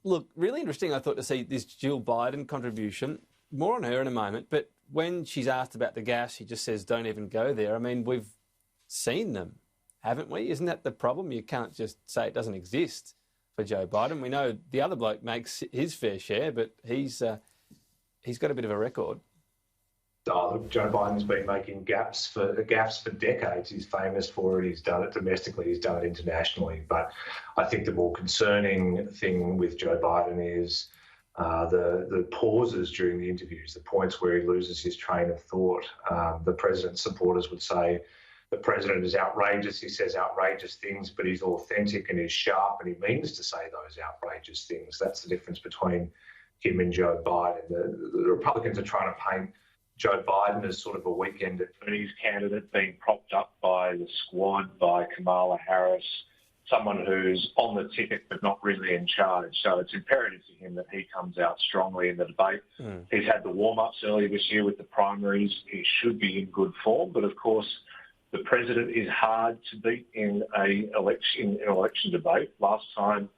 Look, really interesting, I thought, to see this Jill Biden contribution. More on her in a moment, but when she's asked about the gas, she just says, don't even go there. I mean, we've seen them, haven't we? Isn't that the problem? You can't just say it doesn't exist for Joe Biden. We know the other bloke makes his fair share, but he's got a bit of a record. Look, Joe Biden's been making gaffes for decades. He's famous for it. He's done it domestically. He's done it internationally. But I think the more concerning thing with Joe Biden is the pauses during the interviews, the points where he loses his train of thought. The president's supporters would say the president is outrageous. He says outrageous things, but he's authentic and he's sharp and he means to say those outrageous things. That's the difference between him and Joe Biden. The Republicans are trying to paint Joe Biden as sort of a weekend at Bernie's candidate, being propped up by the squad, by Kamala Harris, someone who's on the ticket but not really in charge. So it's imperative to him that he comes out strongly in the debate. He's had the warm-ups earlier this year with the primaries. He should be in good form, but of course the president is hard to beat in an election debate. Last time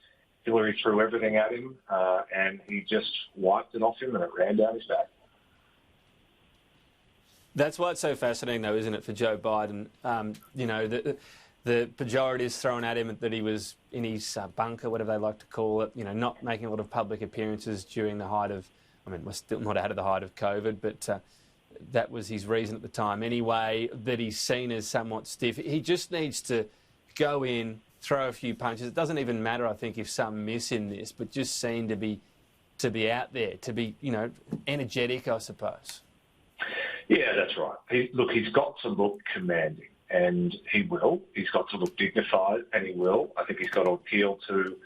Hillary threw everything at him and he just wiped it off him and it ran down his back. That's why it's so fascinating, though, isn't it, for Joe Biden? You know, the pejorative is thrown at him that he was in his bunker, whatever they like to call it, you know, not making a lot of public appearances during the height of, I mean, we're still not out of the height of COVID, but that was his reason at the time anyway, that he's seen as somewhat stiff. He just needs to go in, throw a few punches. It doesn't even matter, I think, if some miss in this, but just seem to be out there, to be, you know, energetic, I suppose. Yeah, that's right. He's got to look commanding, and he will. He's got to look dignified, and he will. I think he's got to appeal to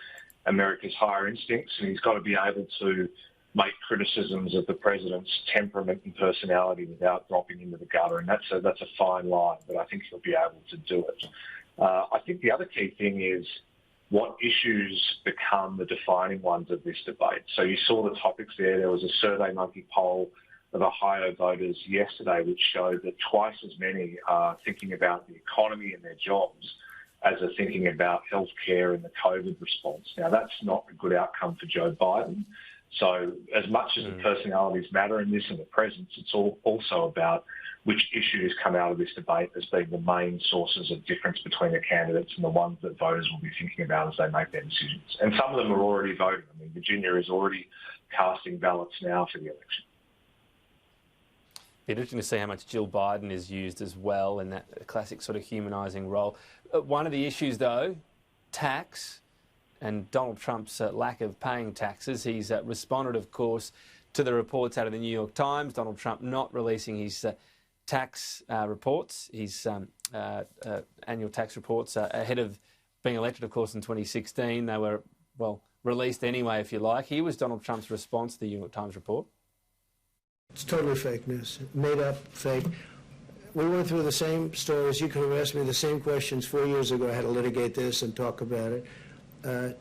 America's higher instincts, and he's got to be able to make criticisms of the president's temperament and personality without dropping into the gutter, and that's a fine line, but I think he'll be able to do it. I think the other key thing is what issues become the defining ones of this debate. So you saw the topics there. There was a SurveyMonkey poll of Ohio voters yesterday, which showed that twice as many are thinking about the economy and their jobs as are thinking about healthcare and the COVID response. Now, that's not a good outcome for Joe Biden. So as much as the personalities matter in this and the presence, it's also about which issues come out of this debate as being the main sources of difference between the candidates and the ones that voters will be thinking about as they make their decisions. And some of them are already voting. I mean, Virginia is already casting ballots now for the election. Interesting to see how much Jill Biden is used as well in that classic sort of humanising role. One of the issues, though, tax and Donald Trump's lack of paying taxes. He's responded, of course, to the reports out of the New York Times, Donald Trump not releasing his tax reports, his annual tax reports ahead of being elected, of course, in 2016. They were, well, released anyway, if you like. Here was Donald Trump's response to the New York Times report. It's totally fake news, made up, fake. We went through the same stories. You could have asked me the same questions 4 years ago. I had to litigate this and talk about it.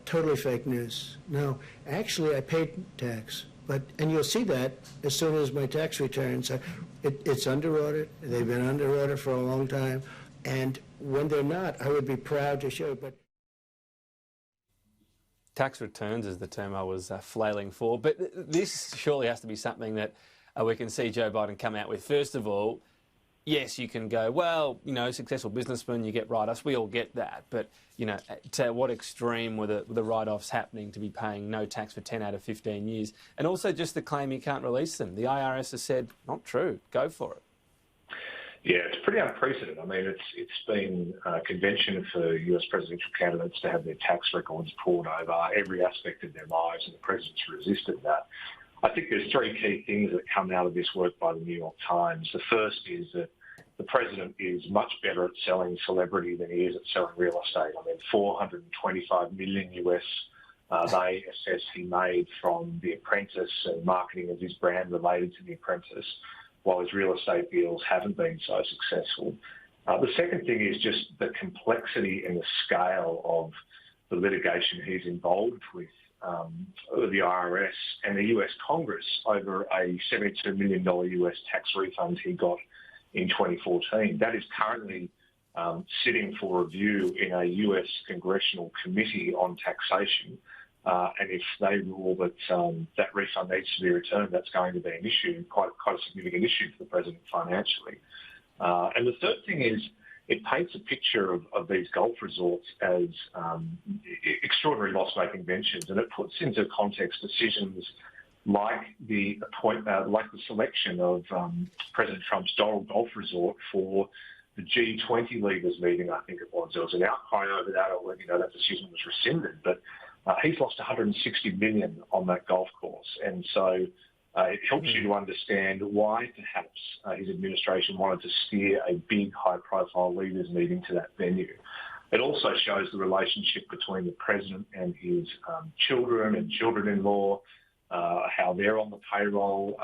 Totally fake news. No, actually, I paid tax, and you'll see that as soon as my tax returns. It's under audit. They've been under audit for a long time, and when they're not, I would be proud to show it. But tax returns is the term I was flailing for, but this surely has to be something that we can see Joe Biden come out with. First of all, yes, you can go, well, you know, successful businessmen, you get write-offs. We all get that. But, you know, to what extreme were the write-offs happening to be paying no tax for 10 out of 15 years? And also just the claim you can't release them. The IRS has said, not true, go for it. Yeah, it's pretty unprecedented. I mean, it's been a convention for US presidential candidates to have their tax records poured over every aspect of their lives, and the president's resisted that. I think there's three key things that come out of this work by the New York Times. The first is that the president is much better at selling celebrity than he is at selling real estate. I mean, $425 million US they assess he made from The Apprentice and marketing of his brand related to The Apprentice, while his real estate deals haven't been so successful. The second thing is just the complexity and the scale of the litigation he's involved with the IRS and the US Congress over a $72 million US tax refund he got in 2014. That is currently sitting for review in a US Congressional Committee on Taxation. And if they rule that that refund needs to be returned, that's going to be an issue, quite a significant issue for the president financially. And the third thing is it paints a picture of these golf resorts as extraordinary loss-making ventures, and it puts into context decisions like the selection of President Trump's Doral Golf Resort for the G20 leaders meeting, I think it was. There was an outcry over that, or that decision was rescinded, but he's lost $160 million on that golf course, and so it helps you to understand why perhaps his administration wanted to steer a big, high-profile leaders meeting to that venue. It also shows the relationship between the president and his children and children-in-law, how they're on the payroll.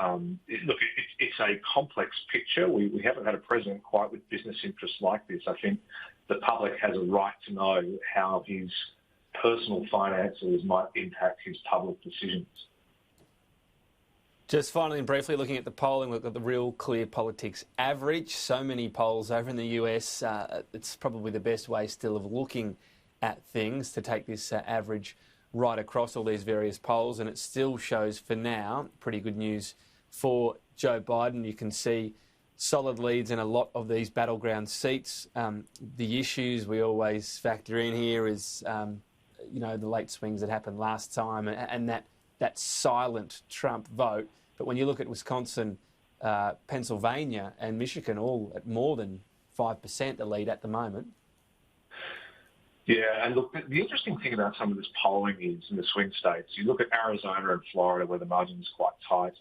It's a complex picture. We haven't had a president quite with business interests like this. I think the public has a right to know how his personal finances might impact his public decisions. Just finally and briefly, looking at the polling, look at the Real Clear Politics average. So many polls over in the US. It's probably the best way still of looking at things, to take this average right across all these various polls, and it still shows for now pretty good news for Joe Biden. You can see solid leads in a lot of these battleground seats. The issues we always factor in here is, the late swings that happened last time, and that silent Trump vote. But when you look at Wisconsin, Pennsylvania and Michigan, all at more than 5% the lead at the moment. Yeah, and look, the interesting thing about some of this polling is in the swing states, you look at Arizona and Florida where the margin is quite tight.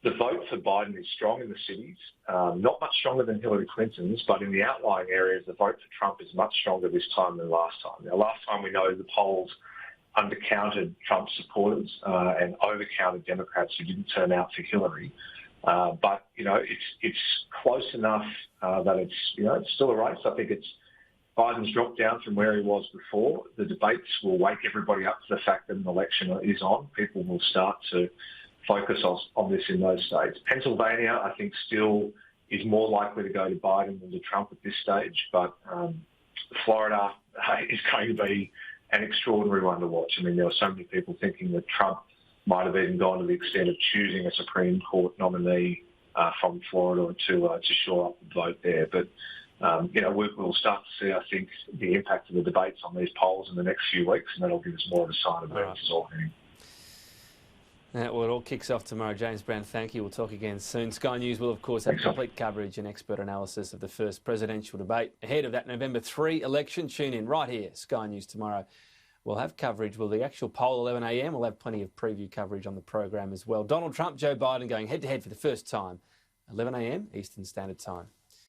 The vote for Biden is strong in the cities, not much stronger than Hillary Clinton's, but in the outlying areas, the vote for Trump is much stronger this time than last time. Now, last time we know the polls undercounted Trump supporters and overcounted Democrats who didn't turn out for Hillary. But it's close enough that it's still a race. I think Biden's dropped down from where he was before. The debates will wake everybody up to the fact that an election is on. People will start to focus on this in those states. Pennsylvania, I think, still is more likely to go to Biden than to Trump at this stage. But Florida is going to be an extraordinary one to watch. I mean, there were so many people thinking that Trump might have even gone to the extent of choosing a Supreme Court nominee from Florida to shore up the vote there. But we'll start to see, I think, the impact of the debates on these polls in the next few weeks, and that'll give us more of a sign of where this is all heading. Well, it all kicks off tomorrow. James Brown, thank you. We'll talk again soon. Sky News will, of course, have complete coverage and expert analysis of the first presidential debate ahead of that November 3 election. Tune in right here, Sky News tomorrow. We'll have coverage. Will the actual poll 11 a.m. We'll have plenty of preview coverage on the program as well. Donald Trump, Joe Biden going head-to-head for the first time, 11 a.m. Eastern Standard Time.